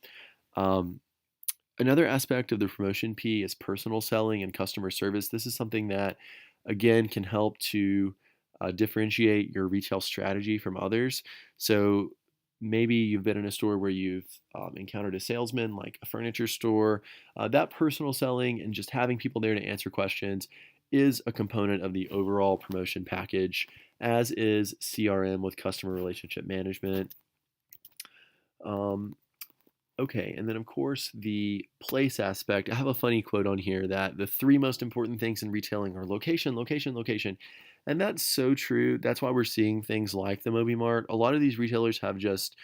Another aspect of the promotion P is personal selling and customer service. This is something that, again, can help to differentiate your retail strategy from others. So maybe you've been in a store where you've encountered a salesman, like a furniture store. That personal selling and just having people there to answer questions is a component of the overall promotion package, as is CRM with customer relationship management. Okay, and then of course the place aspect. I have a funny quote on here that the 3 most important things in retailing are location, location, location. And that's so true. That's why we're seeing things like the Moby Mart. A lot of these retailers have just,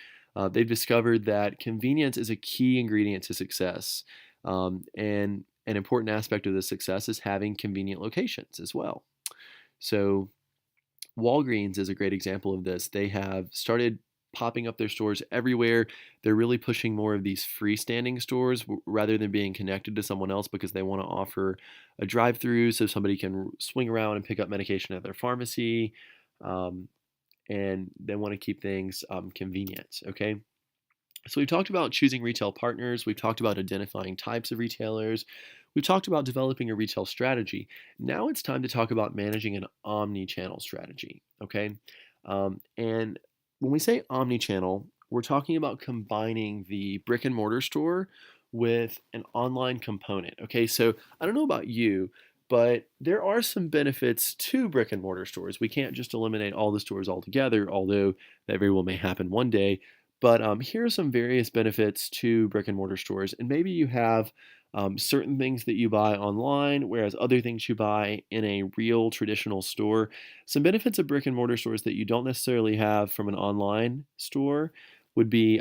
they've discovered that convenience is a key ingredient to success. And an important aspect of the success is having convenient locations as well. So Walgreens is a great example of this. They have started popping up their stores everywhere. They're really pushing more of these freestanding stores rather than being connected to someone else because they want to offer a drive-through so somebody can swing around and pick up medication at their pharmacy. and they want to keep things convenient. Okay. So we've talked about choosing retail partners. We've talked about identifying types of retailers. We've talked about developing a retail strategy. Now it's time to talk about managing an omni-channel strategy. Okay. And when we say omni-channel, we're talking about combining the brick and mortar store with an online component. Okay. So I don't know about you, but there are some benefits to brick and mortar stores. We can't just eliminate all the stores altogether, although that very well may happen one day. But here are some various benefits to brick and mortar stores. And maybe you have certain things that you buy online, whereas other things you buy in a real traditional store. Some benefits of brick and mortar stores that you don't necessarily have from an online store would be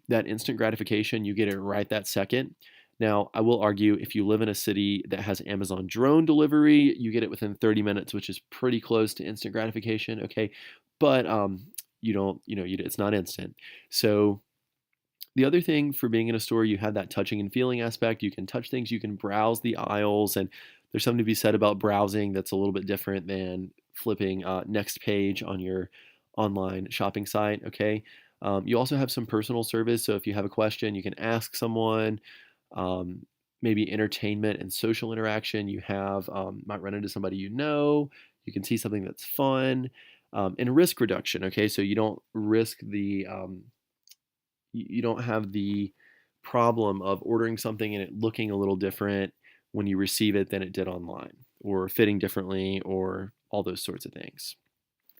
that instant gratification. You get it right that second. Now, I will argue if you live in a city that has Amazon drone delivery, you get it within 30 minutes, which is pretty close to instant gratification. Okay. But you don't, it's not instant. So the other thing for being in a store, you have that touching and feeling aspect. You can touch things, you can browse the aisles, and there's something to be said about browsing that's a little bit different than flipping next page on your online shopping site. Okay. You also have some personal service. So if you have a question, you can ask someone. Um, Maybe entertainment and social interaction. You have might run into somebody you know. You can see something that's fun. And risk reduction. Okay, so you don't risk the you don't have the problem of ordering something and it looking a little different when you receive it than it did online, or fitting differently, or all those sorts of things.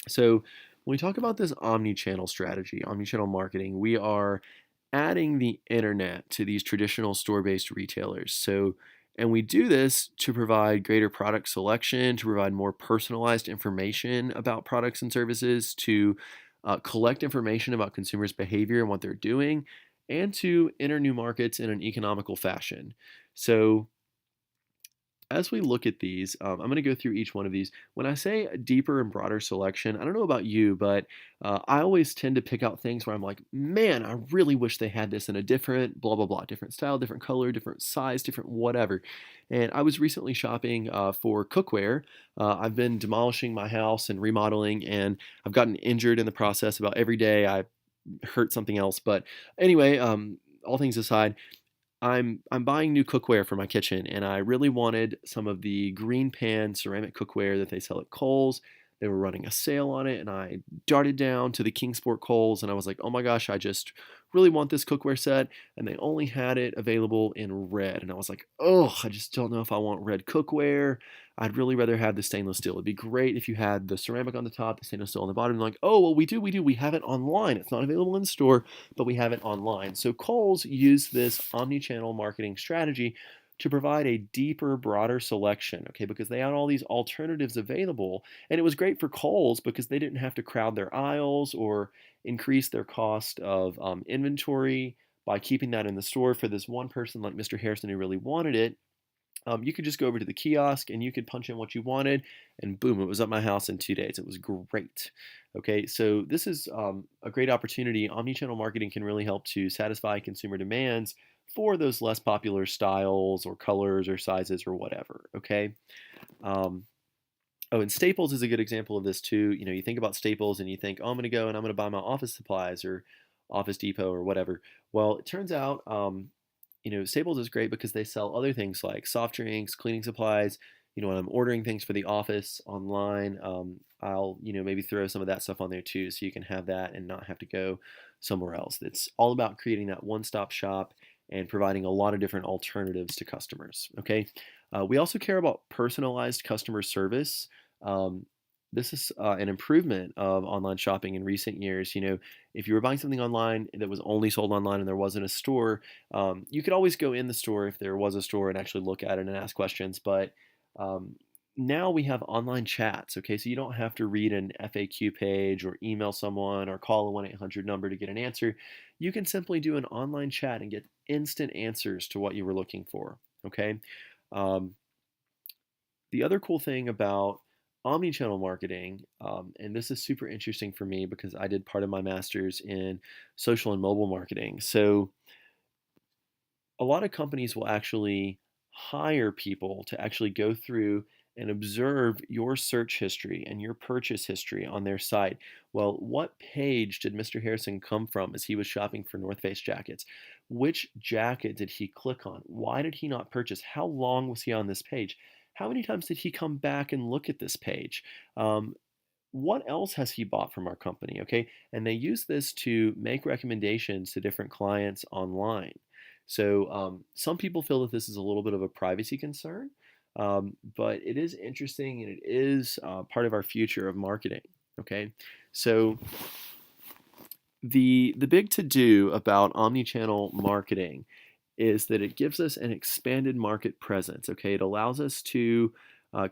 So when we talk about this omni-channel strategy, omni-channel marketing, we are adding the internet to these traditional store-based retailers. So, and we do this to provide greater product selection, to provide more personalized information about products and services, to collect information about consumers' behavior and what they're doing, and to enter new markets in an economical fashion. So, as we look at these, I'm going to go through each one of these. When I say a deeper and broader selection, I don't know about you, but I always tend to pick out things where I'm like, man, I really wish they had this in a different blah, blah, blah, different style, different color, different size, different whatever. And I was recently shopping for cookware. I've been demolishing my house and remodeling, and I've gotten injured in the process about every day. I hurt something else. But anyway, all things aside, I'm buying new cookware for my kitchen, and I really wanted some of the green pan ceramic cookware that they sell at Kohl's. They were running a sale on it, and I darted down to the Kingsport Kohl's, and I was like, oh my gosh, I just really want this cookware set, and they only had it available in red, and I was like, oh, I just don't know if I want red cookware. I'd really rather have the stainless steel. It'd be great if you had the ceramic on the top, the stainless steel on the bottom. And like, oh, well, we do. We have it online. It's not available in store, but we have it online. So Kohl's used this omni-channel marketing strategy to provide a deeper, broader selection, okay, because they had all these alternatives available. And it was great for Kohl's because they didn't have to crowd their aisles or increase their cost of inventory by keeping that in the store for this one person like Mr. Harrison who really wanted it. You could just go over to the kiosk and you could punch in what you wanted, and boom, it was at my house in 2 days. It was great. Okay, so this is a great opportunity. Omnichannel marketing can really help to satisfy consumer demands for those less popular styles or colors or sizes or whatever. Okay. Oh, and Staples is a good example of this too. You think about Staples and you think, oh, I'm going to go and I'm going to buy my office supplies or Office Depot or whatever. Well, it turns out Staples is great because they sell other things like soft drinks, cleaning supplies. When I'm ordering things for the office online, I'll, maybe throw some of that stuff on there too, so you can have that and not have to go somewhere else. It's all about creating that one-stop shop and providing a lot of different alternatives to customers. Okay. We also care about personalized customer service. This is an improvement of online shopping in recent years. If you were buying something online that was only sold online and there wasn't a store, you could always go in the store if there was a store and actually look at it and ask questions. But now we have online chats. Okay, so you don't have to read an FAQ page or email someone or call a 1-800 number to get an answer. You can simply do an online chat and get instant answers to what you were looking for. Okay. The other cool thing about omnichannel marketing, and this is super interesting for me because I did part of my master's in social and mobile marketing. So a lot of companies will actually hire people to actually go through and observe your search history and your purchase history on their site. Well, what page did Mr. Harrison come from as he was shopping for North Face jackets? Which jacket did he click on? Why did he not purchase? How long was he on this page? How many times did he come back and look at this page? What else has he bought from our company? Okay, and they use this to make recommendations to different clients online. So some people feel that this is a little bit of a privacy concern, but it is interesting and it is part of our future of marketing. Okay, so the big to do about omnichannel marketing is that it gives us an expanded market presence. Okay, it allows us to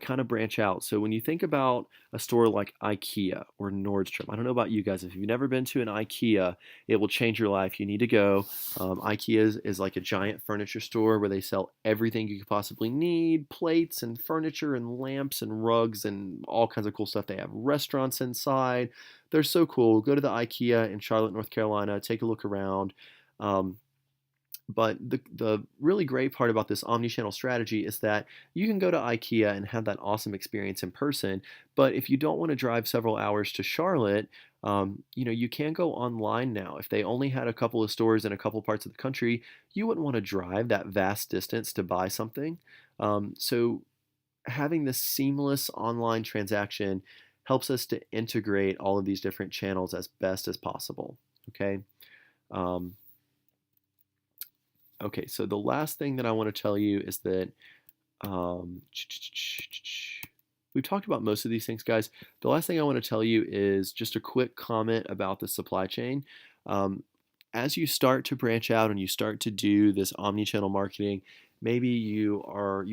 kind of branch out. So when you think about a store like IKEA or Nordstrom, I don't know about you guys, if you've never been to an IKEA, it will change your life. You need to go. IKEA is like a giant furniture store where they sell everything you could possibly need, plates and furniture and lamps and rugs and all kinds of cool stuff. They have restaurants inside. They're so cool. Go to the IKEA in Charlotte, North Carolina, take a look around. But the really great part about this omnichannel strategy is that you can go to IKEA and have that awesome experience in person. But if you don't want to drive several hours to Charlotte, you can go online now. If they only had a couple of stores in a couple parts of the country, you wouldn't want to drive that vast distance to buy something. So having this seamless online transaction helps us to integrate all of these different channels as best as possible. Okay. Okay, so the last thing that I want to tell you is that we've talked about most of these things, guys. The last thing I want to tell you is just a quick comment about the supply chain. As you start to branch out and you start to do this omni-channel marketing, maybe you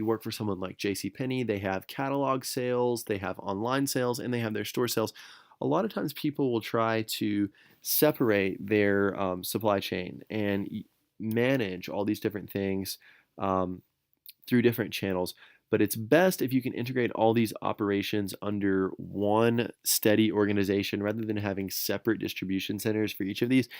work for someone like JCPenney. They have catalog sales, they have online sales, and they have their store sales. A lot of times people will try to separate their supply chain and manage all these different things through different channels. But it's best if you can integrate all these operations under one steady organization rather than having separate distribution centers for each of these.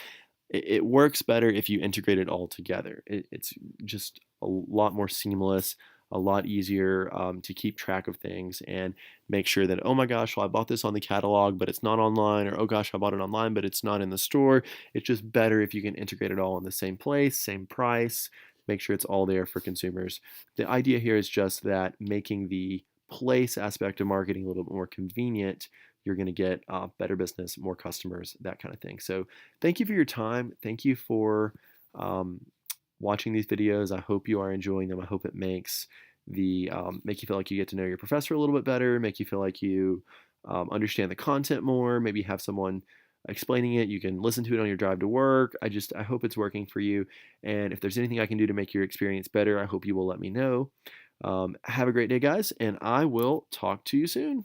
It works better if you integrate it all together. It's just a lot more seamless, a lot easier to keep track of things and make sure that, oh my gosh, well, I bought this on the catalog, but it's not online, or oh gosh, I bought it online, but it's not in the store. It's just better if you can integrate it all in the same place, same price, make sure it's all there for consumers. The idea here is just that making the place aspect of marketing a little bit more convenient. You're going to get better business, more customers, that kind of thing. So thank you for your time. Thank you for watching these videos. I hope you are enjoying them. I hope it makes make you feel like you get to know your professor a little bit better, make you feel like you understand the content more, maybe have someone explaining it. You can listen to it on your drive to work. I hope it's working for you. And if there's anything I can do to make your experience better, I hope you will let me know. Have a great day, guys, and I will talk to you soon.